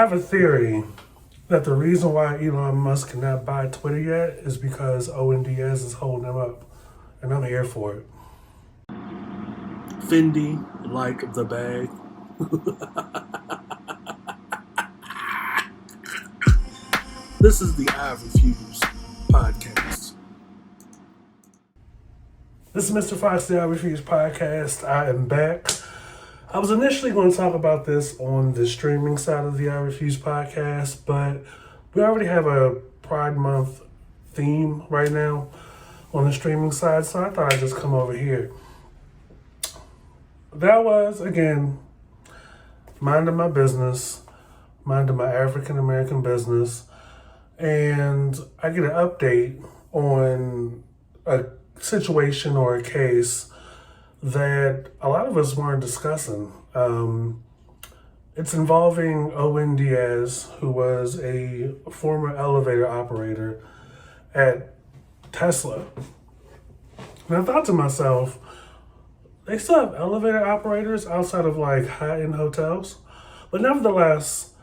have a theory that the reason why Elon Musk cannot buy Twitter yet is because Owen Diaz is holding him up. And I'm here for it. Fendi, like the bag. This is the I Refuse podcast. This is Mr. Fox, the I Refuse podcast. I am back. I was initially going to talk about this on the streaming side of the I Refuse podcast, but we already have a Pride Month theme right now on the streaming side, so I thought I'd just come over here. That was, again, minding my business, minding my African American business, and I get an update on a situation or a case that a lot of us weren't discussing. It's involving Owen Diaz, who was a former elevator operator at Tesla. And I thought to myself, they still have elevator operators outside of like high-end hotels. But nevertheless,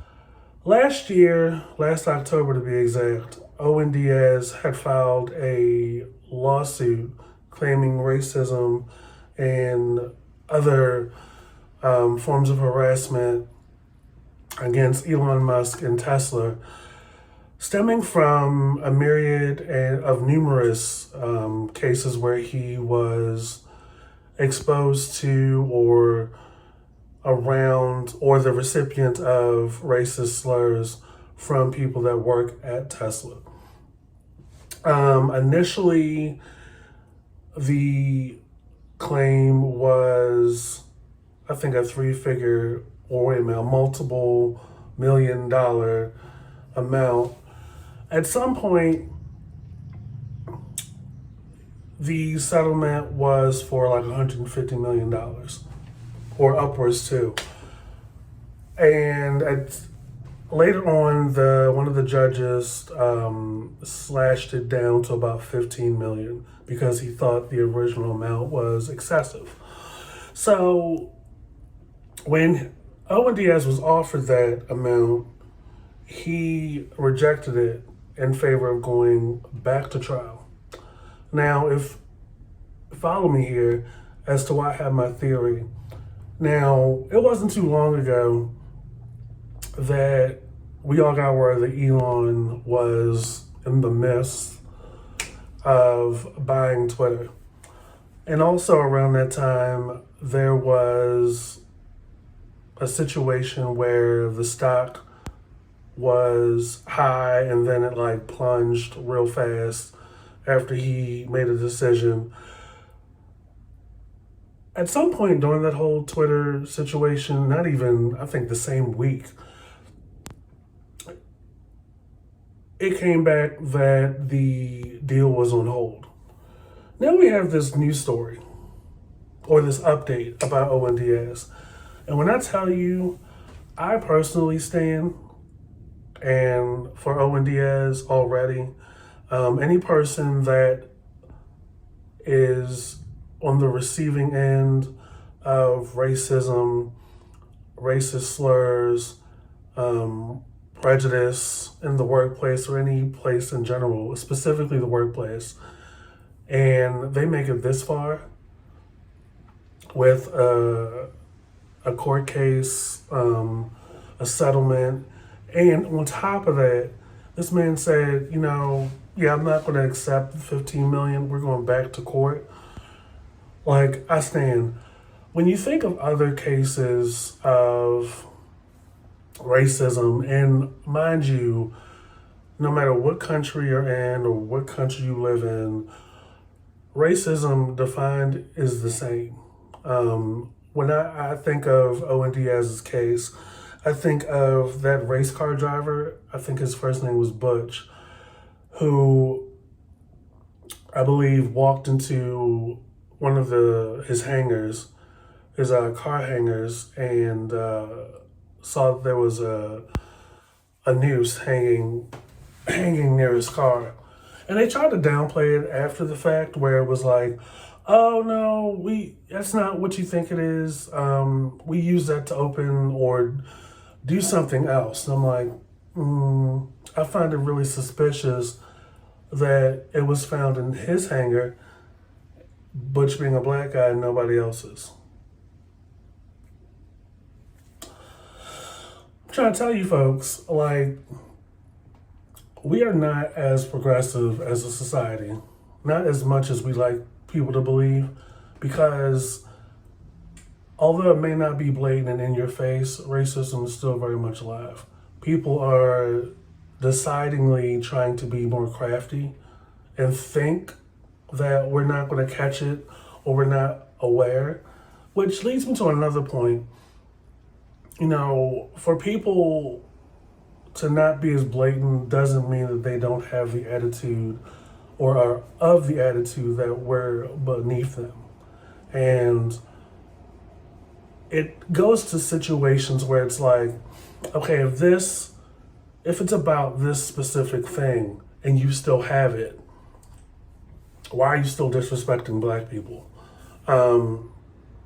last October to be exact, Owen Diaz had filed a lawsuit claiming racism and other forms of harassment against Elon Musk and Tesla, stemming from a myriad of numerous cases where he was exposed to or around or the recipient of racist slurs from people that work at Tesla. Initially, the claim was, I think, a multiple $1 million amount. At some point, the settlement was for like $150 million or upwards too. And later on, one of the judges slashed it down to about $15 million because he thought the original amount was excessive. So when Owen Diaz was offered that amount, he rejected it in favor of going back to trial. Now, follow me here as to why I have my theory. Now, it wasn't too long ago that we all got word that Elon was in the midst of buying Twitter. And also around that time, there was a situation where the stock was high and then it like plunged real fast after he made a decision. At some point during that whole Twitter situation, not even, I think the same week, it came back that the deal was on hold. Now we have this new story or this update about Owen Diaz. And when I tell you, I personally stand and for Owen Diaz already. Any person that is on the receiving end of racism, racist slurs, prejudice in the workplace or any place in general, specifically the workplace, and they make it this far with a court case, a settlement, and on top of that, this man said, yeah, I'm not going to accept the $15 million. We're going back to court. Like, I stand. When you think of other cases of racism, and mind you, no matter what country you're in or what country you live in, racism defined is the same. When I think of Owen Diaz's case, I think of that race car driver, I think his first name was Butch, who I believe walked into one of his hangars, his car hangars, and saw that there was a noose hanging near his car. And they tried to downplay it after the fact, where it was like, oh no, that's not what you think it is. We use that to open or do something else. And I'm like, I find it really suspicious that it was found in his hangar, Butch being a black guy and nobody else's. I'm trying to tell you folks, like, we are not as progressive as a society, not as much as we like people to believe, because although it may not be blatant and in your face, racism is still very much alive. People are decidingly trying to be more crafty and think that we're not going to catch it or we're not aware, which leads me to another point. You know, for people to not be as blatant doesn't mean that they don't have the attitude or are of the attitude that we're beneath them. And it goes to situations where it's like, okay, if it's about this specific thing and you still have it, why are you still disrespecting black people?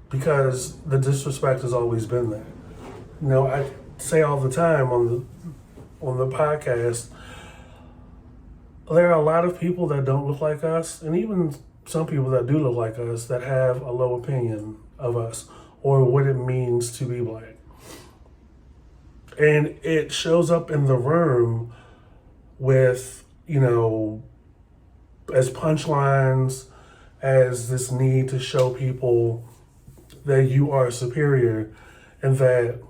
Because the disrespect has always been there. You know, I say all the time on the podcast, there are a lot of people that don't look like us, and even some people that do look like us that have a low opinion of us or what it means to be black. And it shows up in the room with, you know, as punchlines, as this need to show people that you are superior and that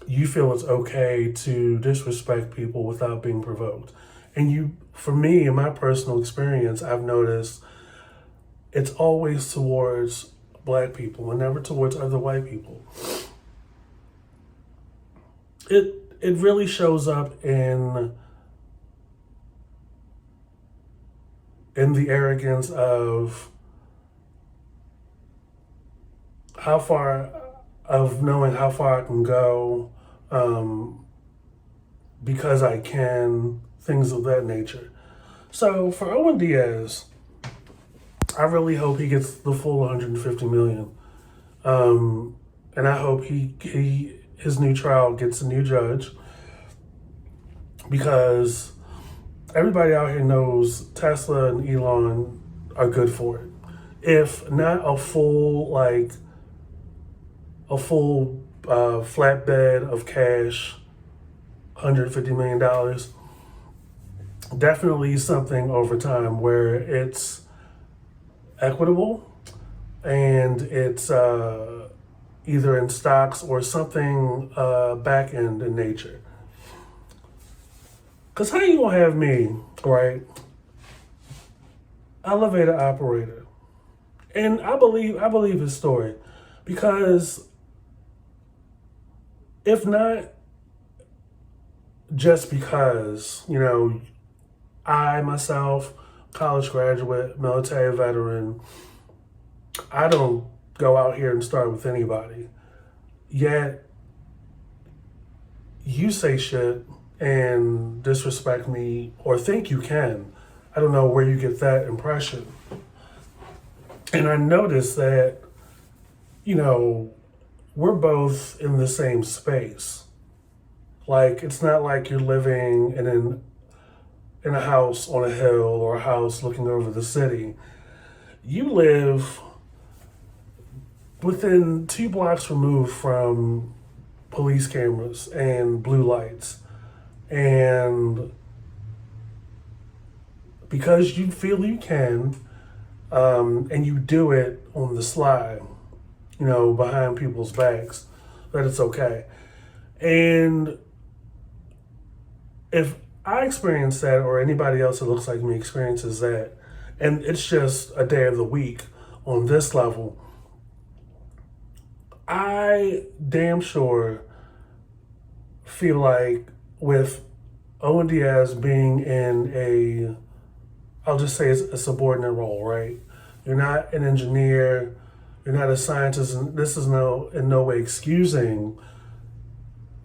you feel it's okay to disrespect people without being provoked. And for me, in my personal experience, I've noticed it's always towards black people and never towards other white people. It really shows up in the arrogance of knowing how far I can go, because I can, things of that nature. So for Owen Diaz, I really hope he gets the full 150 million. And I hope his new trial gets a new judge, because everybody out here knows Tesla and Elon are good for it. If not a full flatbed of cash, $150 million, definitely something over time where it's equitable and it's either in stocks or something back end in nature. Because how you gonna have me, right, elevator operator? And I believe his story, because if not just because, you know, I myself, college graduate, military veteran, I don't go out here and start with anybody. Yet you say shit and disrespect me or think you can. I don't know where you get that impression. And I noticed that, you know, we're both in the same space. Like, it's not like you're living in a house on a hill or a house looking over the city. You live within 2 blocks removed from police cameras and blue lights. And because you feel you can, and you do it on the slide, you know, behind people's backs, that it's okay. And if I experience that, or anybody else that looks like me experiences that, and it's just a day of the week on this level, I damn sure feel like with Owen Diaz being in I'll just say it's a subordinate role, right? You're not an engineer, you're not a scientist, and this is in no way excusing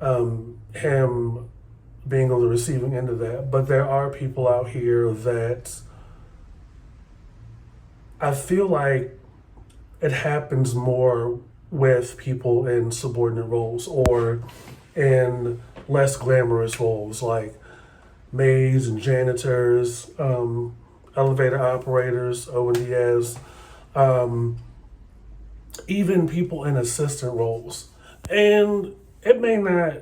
him being on the receiving end of that. But there are people out here that I feel like it happens more with people in subordinate roles, or in less glamorous roles like maids and janitors, elevator operators, O&Ds, even people in assistant roles. And it may not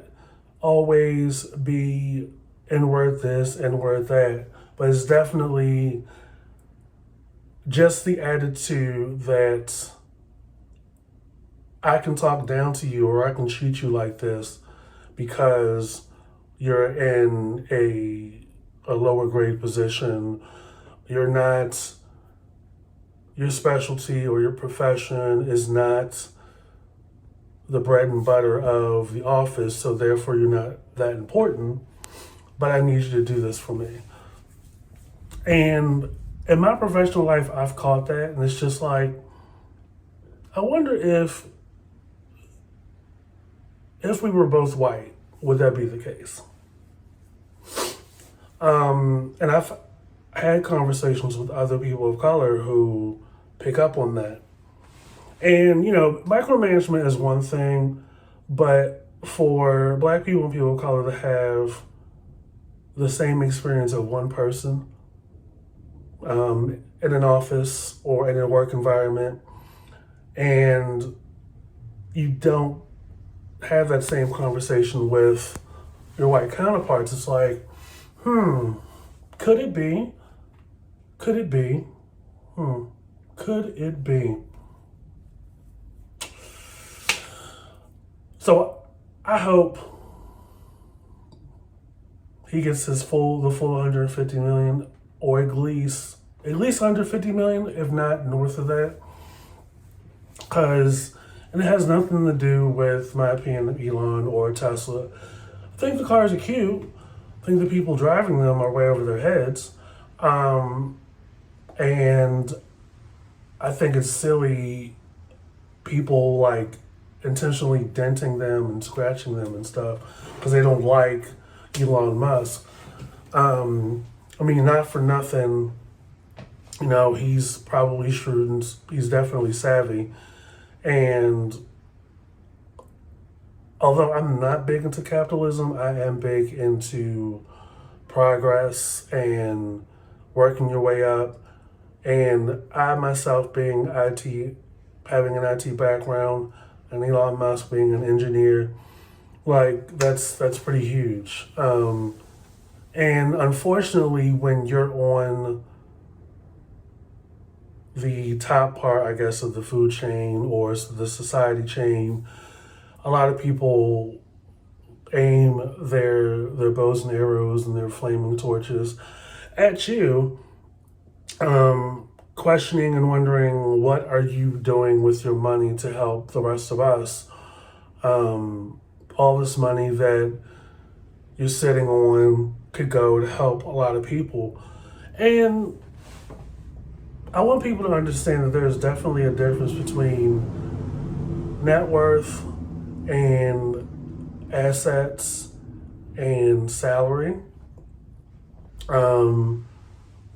always be N-word this, N-word that, but it's definitely just the attitude that I can talk down to you or I can treat you like this because you're in a lower grade position. You're not, your specialty or your profession is not the bread and butter of the office, so therefore you're not that important, but I need you to do this for me. And in my professional life, I've caught that, and it's just like, I wonder if we were both white, would that be the case? And I've had conversations with other people of color who pick up on that. And, micromanagement is one thing, but for Black people and people of color to have the same experience of one person in an office or in a work environment, and you don't have that same conversation with your white counterparts, it's like, could it be? Could it be? Could it be? So I hope he gets the full 150 million, or at least 150 million, if not north of that. And it has nothing to do with my opinion of Elon or Tesla. I think the cars are cute. I think the people driving them are way over their heads. And I think it's silly people like intentionally denting them and scratching them and stuff because they don't like Elon Musk. Not for nothing, he's probably shrewd and he's definitely savvy. And although I'm not big into capitalism, I am big into progress and working your way up. And I myself being having an IT background, and Elon Musk being an engineer, like that's pretty huge. And unfortunately, when you're on the top part, I guess, of the food chain or the society chain, a lot of people aim their bows and arrows and their flaming torches at you, questioning and wondering, what are you doing with your money to help the rest of us? All this money that you're sitting on could go to help a lot of people. And I want people to understand that there's definitely a difference between net worth and assets and salary.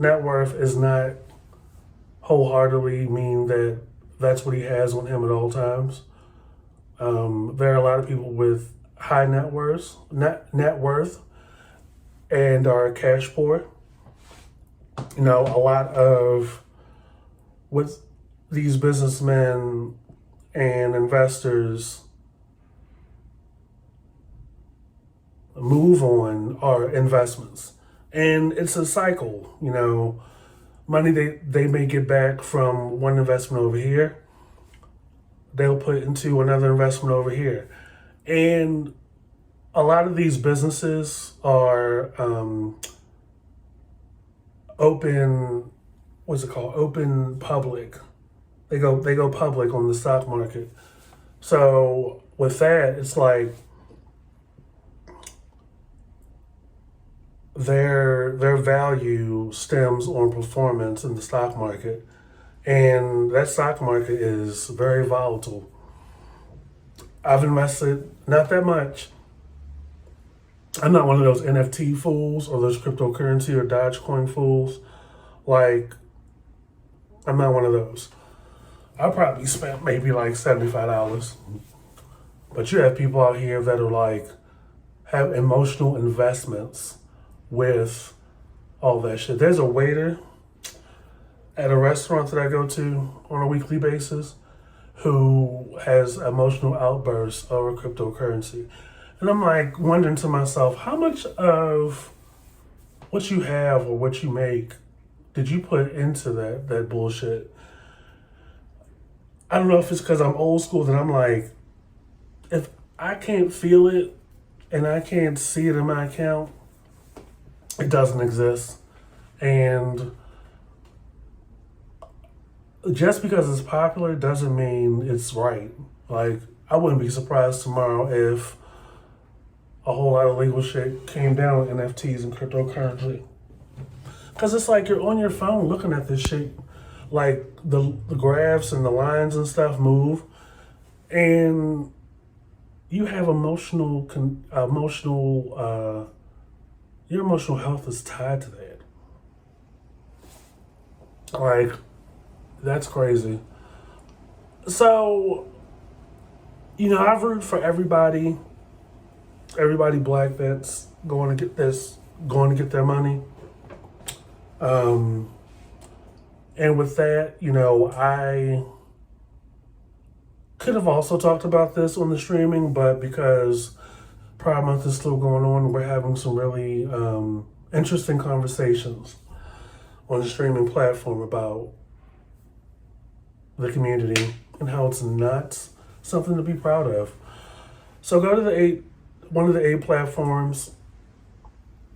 Net worth is not wholeheartedly mean that that's what he has on him at all times. There are a lot of people with high net worth and are cash poor. A lot of what these businessmen and investors move on are investments. And it's a cycle, money they may get back from one investment over here, they'll put into another investment over here. And a lot of these businesses are open, open public. They go public on the stock market. So with that, it's like their value stems on performance in the stock market. And that stock market is very volatile. I've invested not that much. I'm not one of those NFT fools or those cryptocurrency or Dogecoin fools. Like, I'm not one of those. I probably spent maybe like $75. But you have people out here that are like have emotional investments with all that shit. There's a waiter at a restaurant that I go to on a weekly basis who has emotional outbursts over cryptocurrency. And I'm like wondering to myself, how much of what you have or what you make did you put into that bullshit? I don't know if it's because I'm old school that I'm like, if I can't feel it and I can't see it in my account, it doesn't exist. And just because it's popular doesn't mean it's right. Like, I wouldn't be surprised tomorrow if a whole lot of legal shit came down with NFTs and cryptocurrency. Because it's like you're on your phone looking at this shit. Like, the graphs and the lines and stuff move. And you have your emotional health is tied to that. Like, that's crazy. So, I root for everybody black that's going to get their money. And with that, I could have also talked about this on the streaming, but because Pride Month is still going on, we're having some really interesting conversations on the streaming platform about the community and how it's not something to be proud of. So go to one of the 8 platforms.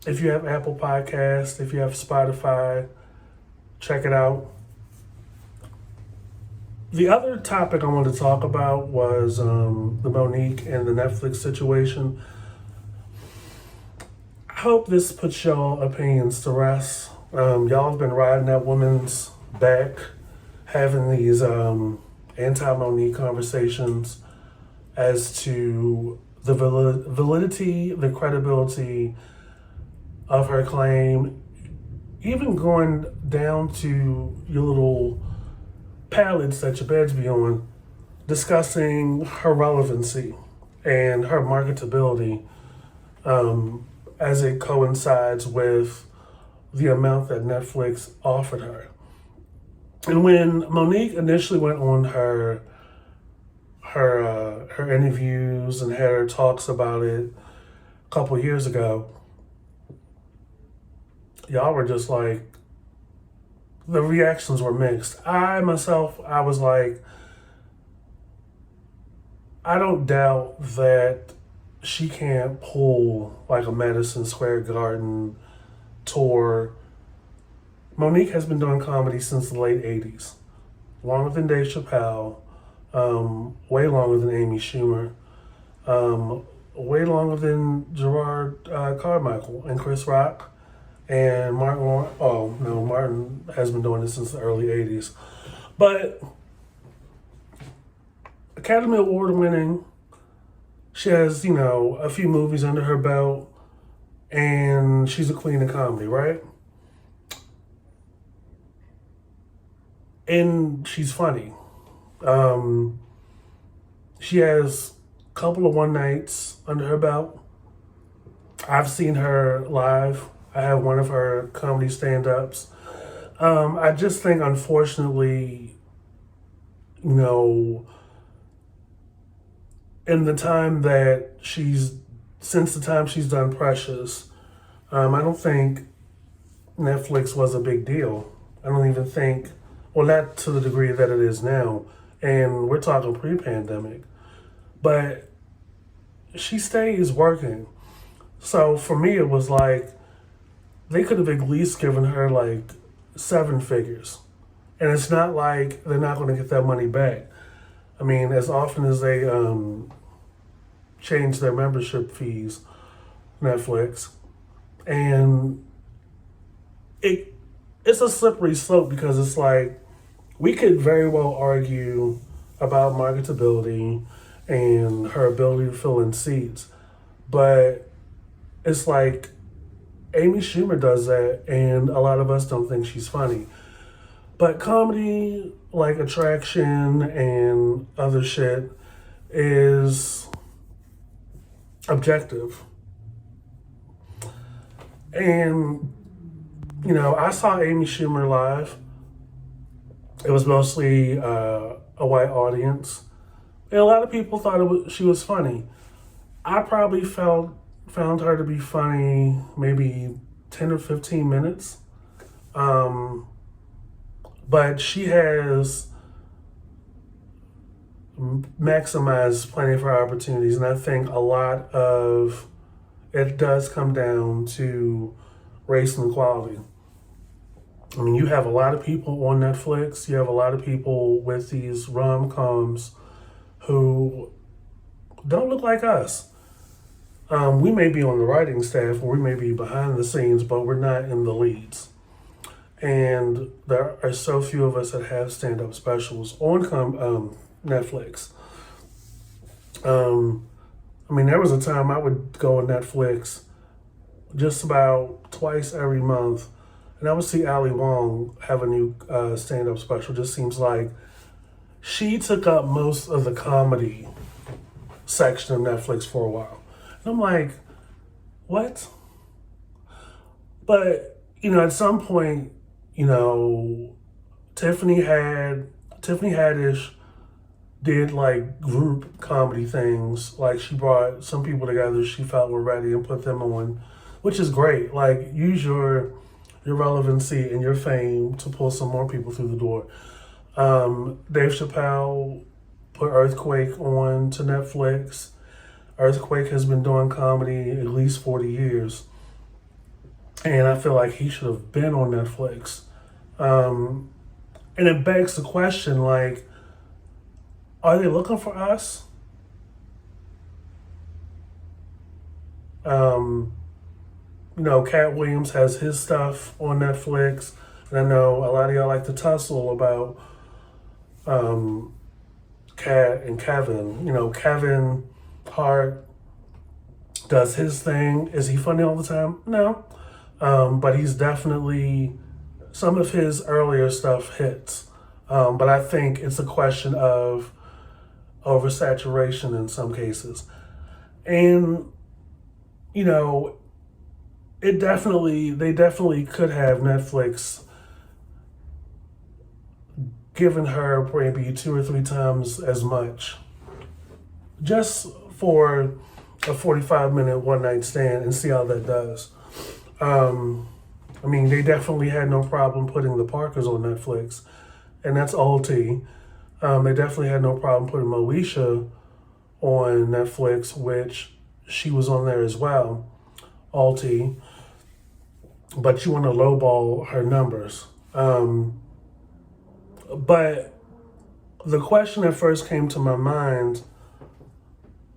If you have Apple Podcasts, if you have Spotify, check it out. The other topic I wanted to talk about was the Monique and the Netflix situation. I hope this puts y'all opinions to rest. Y'all have been riding that woman's back, having these anti-Monique conversations as to the validity, the credibility of her claim, even going down to your little pallets that your beds be on, discussing her relevancy and her marketability as it coincides with the amount that Netflix offered her. And when Monique initially went on her interviews and had her talks about it a couple years ago, y'all were just like, the reactions were mixed. I was like, I don't doubt that she can't pull like a Madison Square Garden tour. Monique has been doing comedy since the late 80s. Longer than Dave Chappelle, way longer than Amy Schumer, way longer than Gerard Carmichael and Chris Rock. And Martin has been doing this since the early 80s. But Academy Award winning, she has, a few movies under her belt, and she's a queen of comedy, right? And she's funny. She has a couple of one nights under her belt. I've seen her live. I have one of her comedy stand-ups. I just think, unfortunately, in the time that since the time she's done Precious, I don't think Netflix was a big deal. I don't even think, well, not to the degree that it is now. And we're talking pre-pandemic. But she stays working. So for me, it was like, they could have at least given her like 7 figures. And it's not like they're not going to get that money back. I mean, as often as they change their membership fees, Netflix, and it's a slippery slope because it's like, we could very well argue about marketability and her ability to fill in seats, but it's like, Amy Schumer does that, and a lot of us don't think she's funny. But comedy, like Attraction and other shit, is objective. And, I saw Amy Schumer live. It was mostly a white audience. And a lot of people thought she was funny. I probably found her to be funny maybe 10 or 15 minutes. But she has maximized plenty of her opportunities. And I think a lot of it does come down to race and equality. I mean, you have a lot of people on Netflix. You have a lot of people with these rom-coms who don't look like us. We may be on the writing staff, or we may be behind the scenes, but we're not in the leads. And there are so few of us that have stand-up specials on Netflix. I mean, there was a time I would go on Netflix just about twice every month, and I would see Ali Wong have a new stand-up special. Just seems like she took up most of the comedy section of Netflix for a while. And I'm like, what? But, at some point, Tiffany Haddish did like group comedy things. Like she brought some people together she felt were ready and put them on, which is great. Like use your relevancy and your fame to pull some more people through the door. Dave Chappelle put Earthquake on to Netflix. Earthquake has been doing comedy at least 40 years. And I feel like he should have been on Netflix. And it begs the question, like, are they looking for us? Cat Williams has his stuff on Netflix. And I know a lot of y'all like to tussle about Cat and Kevin. Kevin Hart does his thing. Is he funny all the time? No. But he's definitely, some of his earlier stuff hits. But I think it's a question of oversaturation in some cases. And, they definitely could have Netflix given her maybe 2 or 3 times as much just for a 45-minute one-night stand and see how that does. They definitely had no problem putting the Parkers on Netflix, and that's all tea. They definitely had no problem putting Moesha on Netflix, which she was on there as well, all tea. But you want to lowball her numbers. But the question that first came to my mind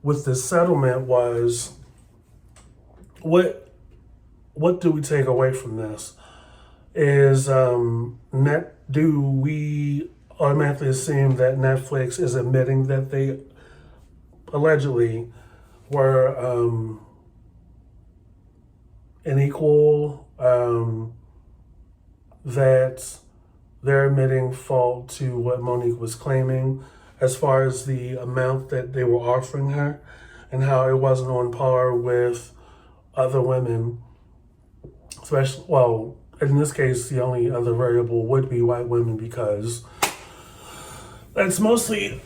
with this settlement was, what do we take away from this? Is do we automatically assume that Netflix is admitting that they allegedly were unequal, that they're admitting fault to what Monique was claiming as far as the amount that they were offering her and how it wasn't on par with other women, especially, well, in this case, the only other variable would be white women because that's mostly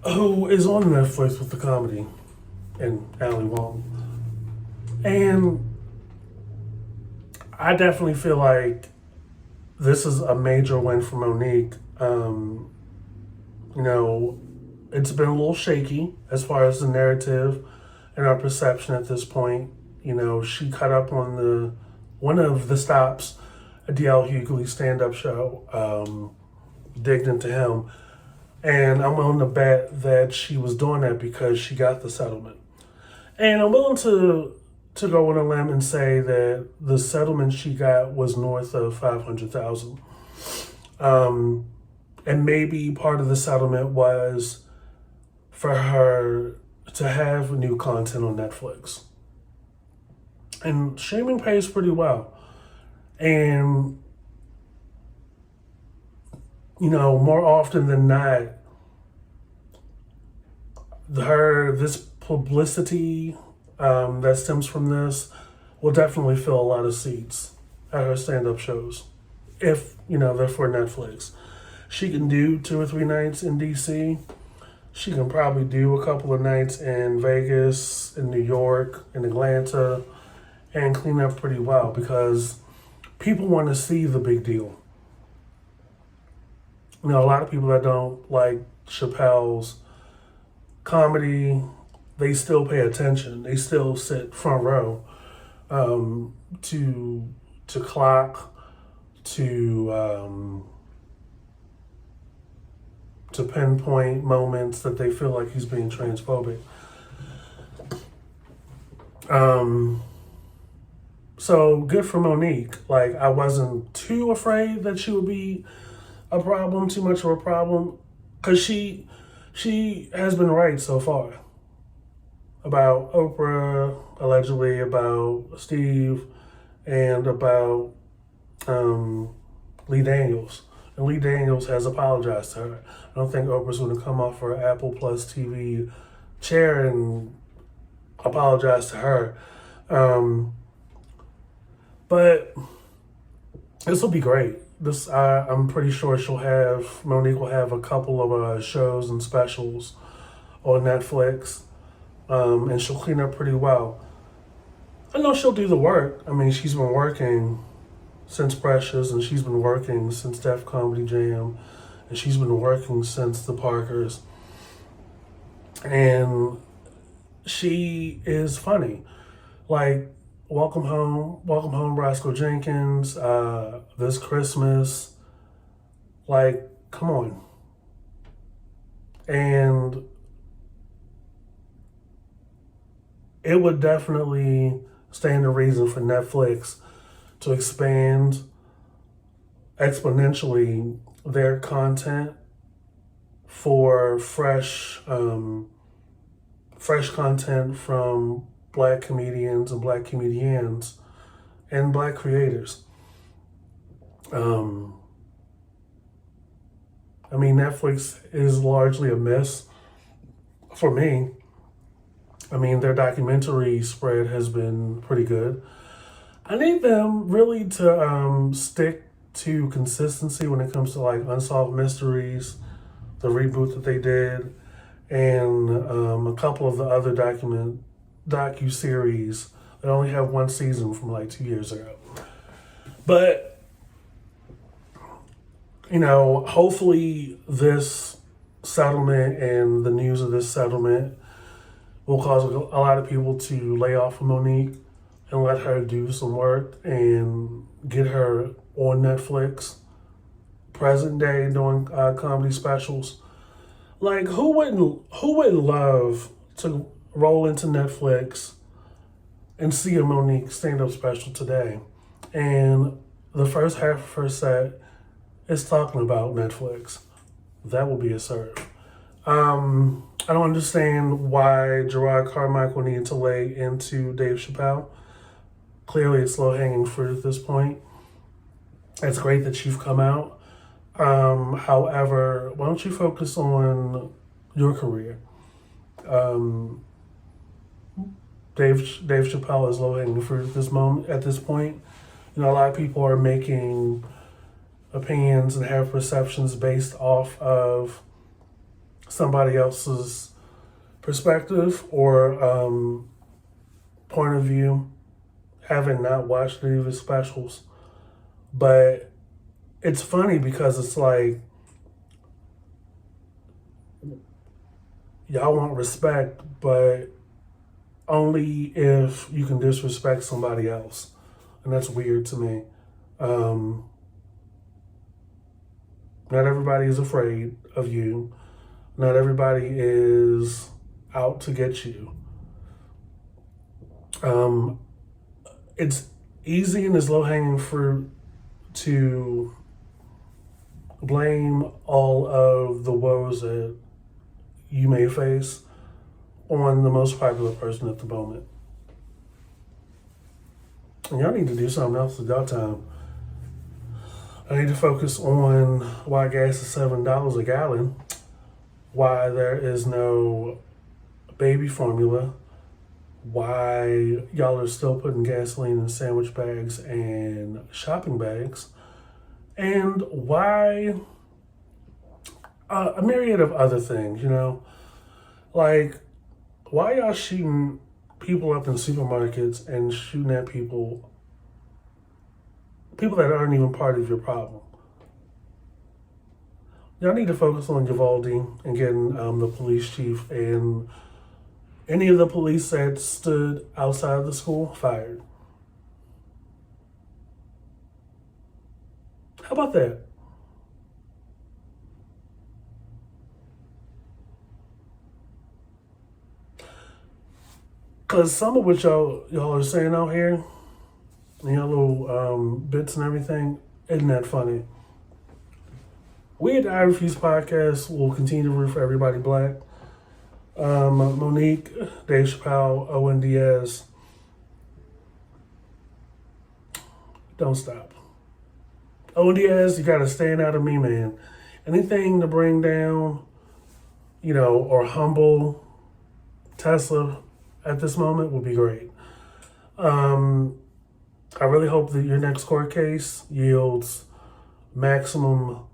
who is on Netflix with the comedy and Ali Wong. And I definitely feel like this is a major win for Monique. It's been a little shaky as far as the narrative and our perception at this point. She cut up on one of the stops, a D.L. Hughley stand-up show, digged into him. And I'm willing to bet that she was doing that because she got the settlement. And I'm willing to go on a limb and say that the settlement she got was north of $500,000. And maybe part of the settlement was for her to have new content on Netflix. And streaming pays pretty well. And, more often than not, this publicity that stems from this will definitely fill a lot of seats at her stand-up shows. If, they're for Netflix. She can do 2 or 3 nights in DC. She can probably do a couple of nights in Vegas, in New York, in Atlanta, and clean up pretty well because people want to see the big deal. A lot of people that don't like Chappelle's comedy, they still pay attention. They still sit front row to clock, to pinpoint moments that they feel like he's being transphobic. So good for Monique. Like, I wasn't too afraid that she would be a problem, too much of a problem, because she has been right so far about Oprah, allegedly about Steve, and about Lee Daniels. And Lee Daniels has apologized to her. I don't think Oprah's going to come off her Apple Plus TV chair and apologize to her. But this will be great. I'm pretty sure Monique will have a couple of shows and specials on Netflix, and she'll clean up pretty well. I know she'll do the work. I mean, she's been working since Precious, and she's been working since Def Comedy Jam, and she's been working since The Parkers. And she is funny. Like, Welcome Home, Roscoe Jenkins, This Christmas. Like, come on. And it would definitely stand a reason for Netflix to expand exponentially their content for fresh content from Black comedians and Black comedians and Black creators. Netflix is largely a miss for me. Their documentary spread has been pretty good. I need them really to stick to consistency when it comes to like Unsolved Mysteries, the reboot that they did, and a couple of the other docu-series that only have one season from like 2 years ago. But, hopefully this settlement and the news of this settlement will cause a lot of people to lay off of Monique and let her do some work and get her on Netflix, present day, doing comedy specials. Like, who wouldn't love to roll into Netflix and see a Monique stand-up special today, and the first half of her set is talking about Netflix? That will be a serve. I don't understand why Gerard Carmichael needed to lay into Dave Chappelle. Clearly, it's low-hanging fruit at this point. It's great that you've come out. However, why don't you focus on your career? Dave Chappelle is low-hanging fruit at this point. A lot of people are making opinions and have perceptions based off of somebody else's perspective or point of view, having not watched any of his specials. But it's funny because it's like, y'all want respect, but only if you can disrespect somebody else. And that's weird to me. Not everybody is afraid of you. Not everybody is out to get you. It's easy and it's low-hanging fruit to blame all of the woes that you may face on the most popular person at the moment. And y'all need to do something else with y'all time. I need to focus on why gas is $7 a gallon, why there is no baby formula, why y'all are still putting gasoline in sandwich bags and shopping bags, and why a myriad of other things, like why y'all shooting people up in supermarkets and shooting at people that aren't even part of your problem. Y'all need to focus on Uvalde and getting the police chief and any of the police that stood outside of the school fired. How about that? Because some of what y'all are saying out here, and y'all little bits and everything, isn't that funny? We at the I Refuse podcast will continue to root for everybody black. Monique, Dave Chappelle, Owen Diaz, don't stop. Owen Diaz, you gotta stand out of me, man. Anything to bring down, or humble Tesla at this moment would be great. I really hope that your next court case yields a maximum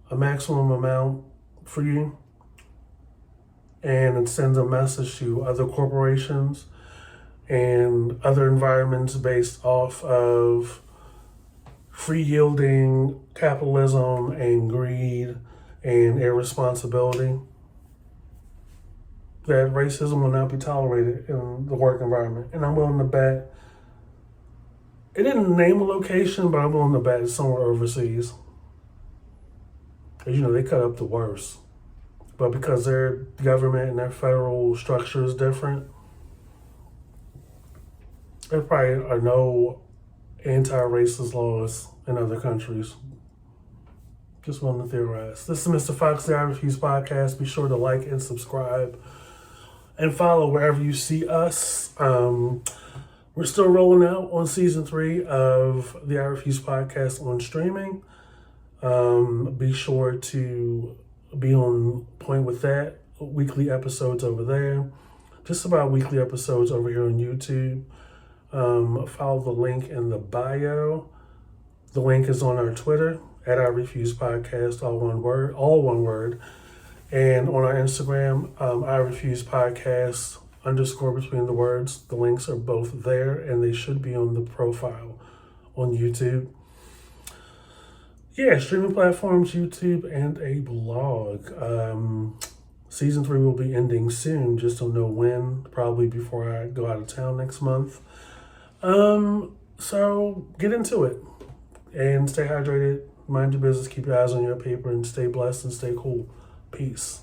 amount for you, and it sends a message to other corporations and other environments based off of free yielding capitalism and greed and irresponsibility, that racism will not be tolerated in the work environment. And I'm willing to bet, it didn't name a location, but I'm willing to bet it's somewhere overseas. Because, they cut up the worst. But because their government and their federal structure is different, there probably are no anti-racist laws in other countries. Just willing to theorize. This is Mr. Fox, the I Refuse podcast. Be sure to like and subscribe and follow wherever you see us. We're still rolling out on season 3 of the I Refuse podcast on streaming. Be sure to be on point with that. Weekly episodes over there. Just about weekly episodes over here on YouTube. Follow the link in the bio. The link is on our Twitter at I Refuse Podcast, all one word. And on our Instagram, I Refuse Podcast _ between the words. The links are both there, and they should be on the profile on YouTube. Yeah, streaming platforms, YouTube, and a blog. Season 3 will be ending soon. Just don't know when. Probably before I go out of town next month. So get into it and stay hydrated. Mind your business. Keep your eyes on your paper and stay blessed and stay cool. Peace.